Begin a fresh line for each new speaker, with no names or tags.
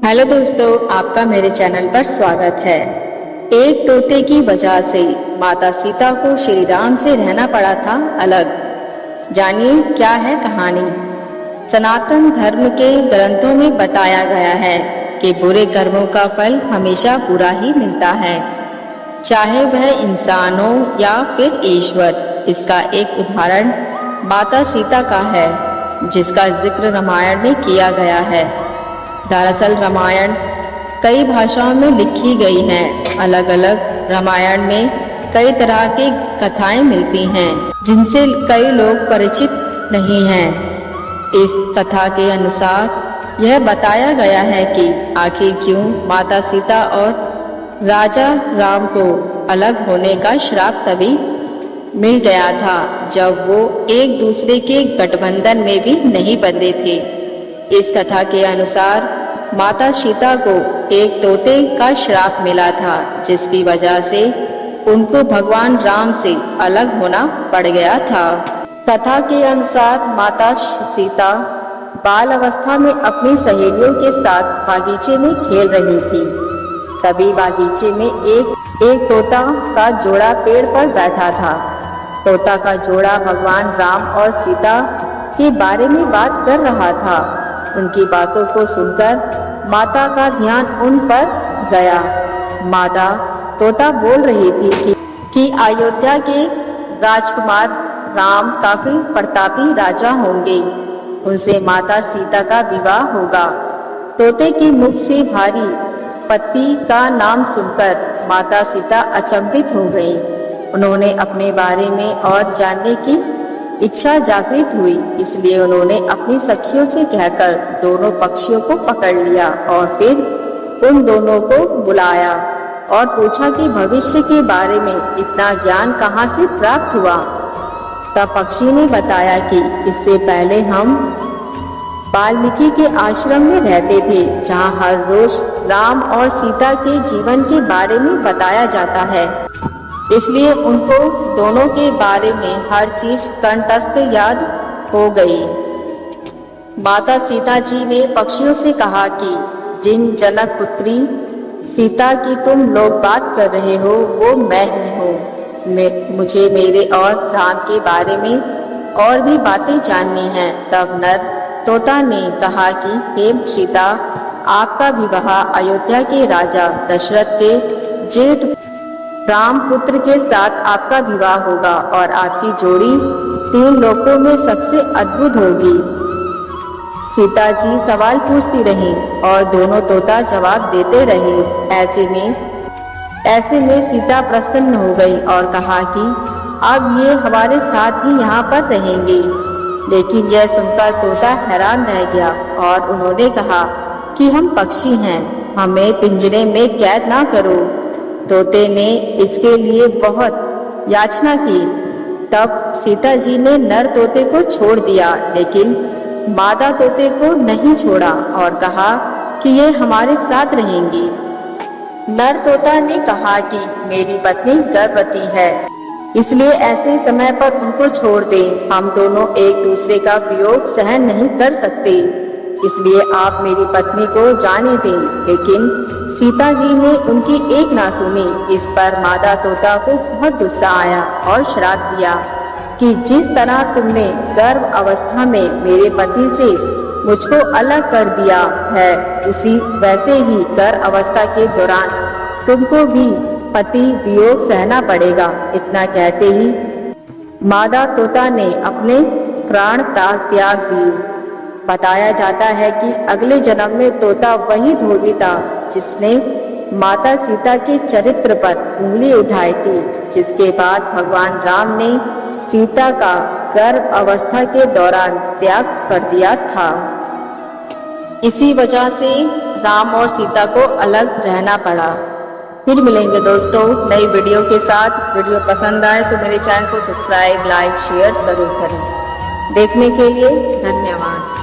Hello दोस्तों, आपका मेरे चैनल पर स्वागत है। एक तोते की वजह से माता सीता को श्री राम से रहना पड़ा था अलग। जानिए क्या है कहानी। सनातन धर्म के ग्रंथों में बताया गया है कि बुरे कर्मों का फल हमेशा बुरा ही मिलता है, चाहे वह इंसान हो या फिर ईश्वर। इसका एक उदाहरण माता सीता का है, जिसका जिक्र रामायण में किया गया है। दरअसल रामायण कई भाषाओं में लिखी गई है। अलग अलग रामायण में कई तरह की कथाएं मिलती हैं, जिनसे कई लोग परिचित नहीं हैं। इस कथा के अनुसार यह बताया गया है कि आखिर क्यों माता सीता और राजा राम को अलग होने का श्राप तभी मिल गया था जब वो एक दूसरे के गठबंधन में भी नहीं बंधे थे। इस कथा के अनुसार माता सीता को एक तोते का श्राप मिला था, जिसकी वजह से उनको भगवान राम से अलग होना पड़ गया था। कथा के अनुसार माता सीता बाल अवस्था में अपनी सहेलियों के साथ बागीचे में खेल रही थी। तभी बागीचे में एक तोता का जोड़ा पेड़ पर बैठा था। तोता का जोड़ा भगवान राम और सीता के बारे में बात कर रहा था। उनकी बातों को सुनकर माता का ध्यान उन पर गया। माता तोता बोल रही थी कि अयोध्या के राजकुमार राम काफी प्रतापी राजा होंगे, उनसे माता सीता का विवाह होगा। तोते के मुख से भारी पति का नाम सुनकर माता सीता अचंभित हो गई। उन्होंने अपने बारे में और जानने की इच्छा जागृत हुई, इसलिए उन्होंने अपनी सखियों से कहकर दोनों पक्षियों को पकड़ लिया और फिर उन दोनों को बुलाया और पूछा कि भविष्य के बारे में इतना ज्ञान कहाँ से प्राप्त हुआ। तब पक्षी ने बताया कि इससे पहले हम वाल्मीकि के आश्रम में रहते थे, जहाँ हर रोज राम और सीता के जीवन के बारे में बताया जाता है, इसलिए उनको दोनों के बारे में हर चीज कंठस्थ याद हो गई। माता सीता जी ने पक्षियों से कहा कि जिन जनक पुत्री सीता की तुम लोग बात कर रहे हो वो मैं ही हूँ। मुझे मेरे और राम के बारे में और भी बातें जाननी हैं। तब नर तोता ने कहा कि हे सीता, आपका विवाह अयोध्या के राजा दशरथ के जेठ राम पुत्र के साथ आपका विवाह होगा और आपकी जोड़ी 3 लोकों में सबसे अद्भुत होगी। सीता जी सवाल पूछती रहीं और दोनों तोता जवाब देते रहे। ऐसे में सीता प्रसन्न हो गई और कहा कि अब ये हमारे साथ ही यहाँ पर रहेंगे। लेकिन यह सुनकर तोता हैरान रह गया और उन्होंने कहा कि हम पक्षी हैं, हमें पिंजरे में कैद ना करो। तोते ने इसके लिए बहुत याचना की। तब सीता जी ने नर तोते को छोड़ दिया, लेकिन मादा तोते को नहीं छोड़ा और कहा कि ये हमारे साथ रहेंगी। नर तोता ने कहा कि मेरी पत्नी गर्भवती है, इसलिए ऐसे समय पर उनको छोड़ दें। हम दोनों एक दूसरे का वियोग सहन नहीं कर सकते, इसलिए आप मेरी पत्नी को जाने दें। लेकिन सीता जी ने उनकी एक ना सुनी। इस पर मादा तोता को बहुत गुस्सा आया और श्राप दिया कि जिस तरह तुमने गर्भ अवस्था में मेरे पति से मुझको अलग कर दिया है, उसी वैसे ही गर्भ अवस्था के दौरान तुमको भी पति वियोग सहना पड़ेगा। इतना कहते ही मादा तोता ने अपने प्राण त्याग दिए। बताया जाता है कि अगले जन्म में तोता वही धोबी था जिसने माता सीता के चरित्र पर उंगली उठाई थी, जिसके बाद भगवान राम ने सीता का गर्भ अवस्था के दौरान त्याग कर दिया था। इसी वजह से राम और सीता को अलग रहना पड़ा। फिर मिलेंगे दोस्तों नई वीडियो के साथ। वीडियो पसंद आए तो मेरे चैनल को सब्सक्राइब, लाइक, शेयर जरूर करें। देखने के लिए धन्यवाद।